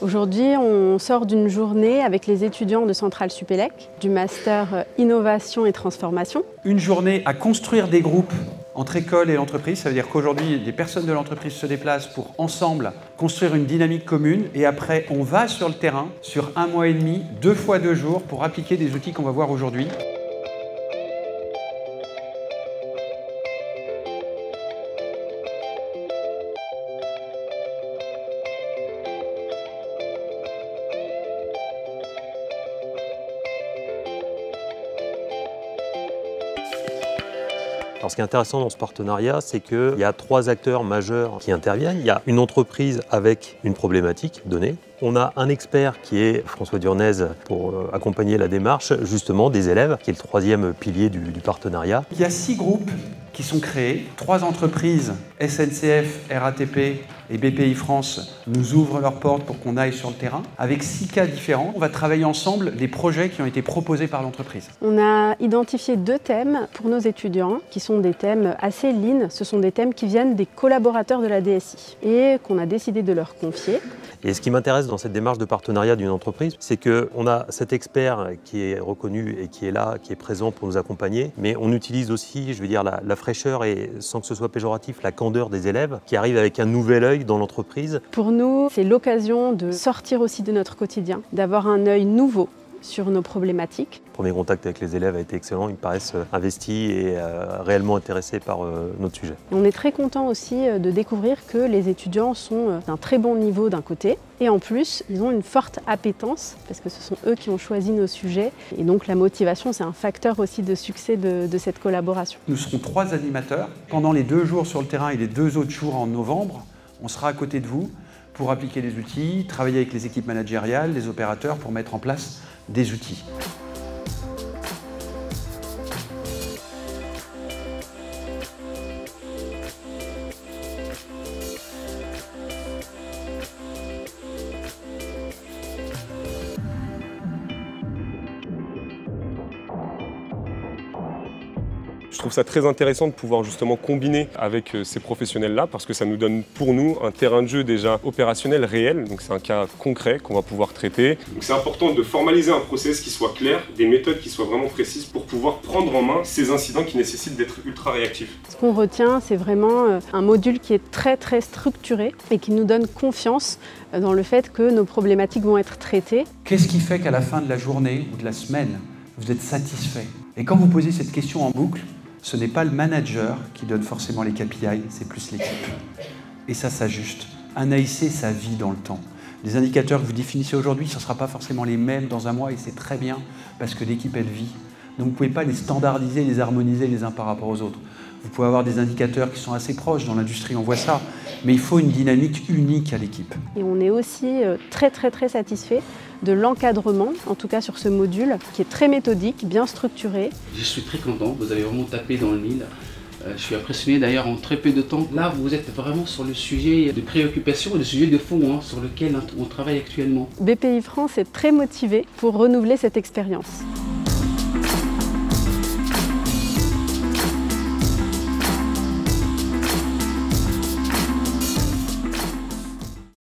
Aujourd'hui, on sort d'une journée avec les étudiants de Centrale Supélec, du master Innovation et Transformation. Une journée à construire des groupes entre école et l'entreprise. Ça veut dire qu'aujourd'hui, des personnes de l'entreprise se déplacent pour ensemble construire une dynamique commune. Et après, on va sur le terrain, sur 1 mois et demi, 2 fois 2 jours, pour appliquer des outils qu'on va voir aujourd'hui. Alors, ce qui est intéressant dans ce partenariat, c'est qu'il y a 3 acteurs majeurs qui interviennent. Il y a une entreprise avec une problématique donnée. On a un expert qui est François Durnez pour accompagner la démarche justement des élèves, qui est le 3e pilier du partenariat. Il y a 6 groupes qui sont créés. 3 entreprises, SNCF, RATP et BPI France, nous ouvrent leurs portes pour qu'on aille sur le terrain. Avec 6 cas différents, on va travailler ensemble des projets qui ont été proposés par l'entreprise. On a identifié 2 thèmes pour nos étudiants, qui sont des thèmes assez lean. Ce sont des thèmes qui viennent des collaborateurs de la DSI et qu'on a décidé de leur confier. Et ce qui m'intéresse dans cette démarche de partenariat d'une entreprise, c'est qu'on a cet expert qui est reconnu et qui est là, qui est présent pour nous accompagner, mais on utilise aussi, je veux dire, la fraîcheur et, sans que ce soit péjoratif, la candeur des élèves qui arrivent avec un nouvel œil dans l'entreprise. Pour nous, c'est l'occasion de sortir aussi de notre quotidien, d'avoir un œil nouveau sur nos problématiques. Le premier contact avec les élèves a été excellent, ils paraissent investis et réellement intéressés par notre sujet. On est très content aussi de découvrir que les étudiants sont d'un très bon niveau d'un côté et en plus ils ont une forte appétence parce que ce sont eux qui ont choisi nos sujets et donc la motivation c'est un facteur aussi de succès de cette collaboration. Nous serons 3 animateurs. Pendant les 2 jours sur le terrain et les 2 autres jours en novembre, on sera à côté de vous pour appliquer les outils, travailler avec les équipes managériales, les opérateurs pour mettre en place des outils. Je trouve ça très intéressant de pouvoir justement combiner avec ces professionnels-là parce que ça nous donne pour nous un terrain de jeu déjà opérationnel réel, donc c'est un cas concret qu'on va pouvoir traiter. Donc c'est important de formaliser un process qui soit clair, des méthodes qui soient vraiment précises pour pouvoir prendre en main ces incidents qui nécessitent d'être ultra réactifs. Ce qu'on retient, c'est vraiment un module qui est très structuré et qui nous donne confiance dans le fait que nos problématiques vont être traitées. Qu'est-ce qui fait qu'à la fin de la journée ou de la semaine, vous êtes satisfait? Et quand vous posez cette question en boucle, ce n'est pas le manager qui donne forcément les KPI, c'est plus l'équipe. Et ça s'ajuste. Un AIC, ça vit dans le temps. Les indicateurs que vous définissez aujourd'hui, ce ne sera pas forcément les mêmes dans un mois et c'est très bien parce que l'équipe, elle vit. Donc vous ne pouvez pas les standardiser, les harmoniser les uns par rapport aux autres. Vous pouvez avoir des indicateurs qui sont assez proches, dans l'industrie on voit ça, mais il faut une dynamique unique à l'équipe. Et on est aussi très satisfait de l'encadrement, en tout cas sur ce module, qui est très méthodique, bien structuré. Je suis très content, vous avez vraiment tapé dans le mille. Je suis impressionné d'ailleurs en très peu de temps. Là, vous êtes vraiment sur le sujet de préoccupation, le sujet de fond sur lequel on travaille actuellement. BPI France est très motivé pour renouveler cette expérience.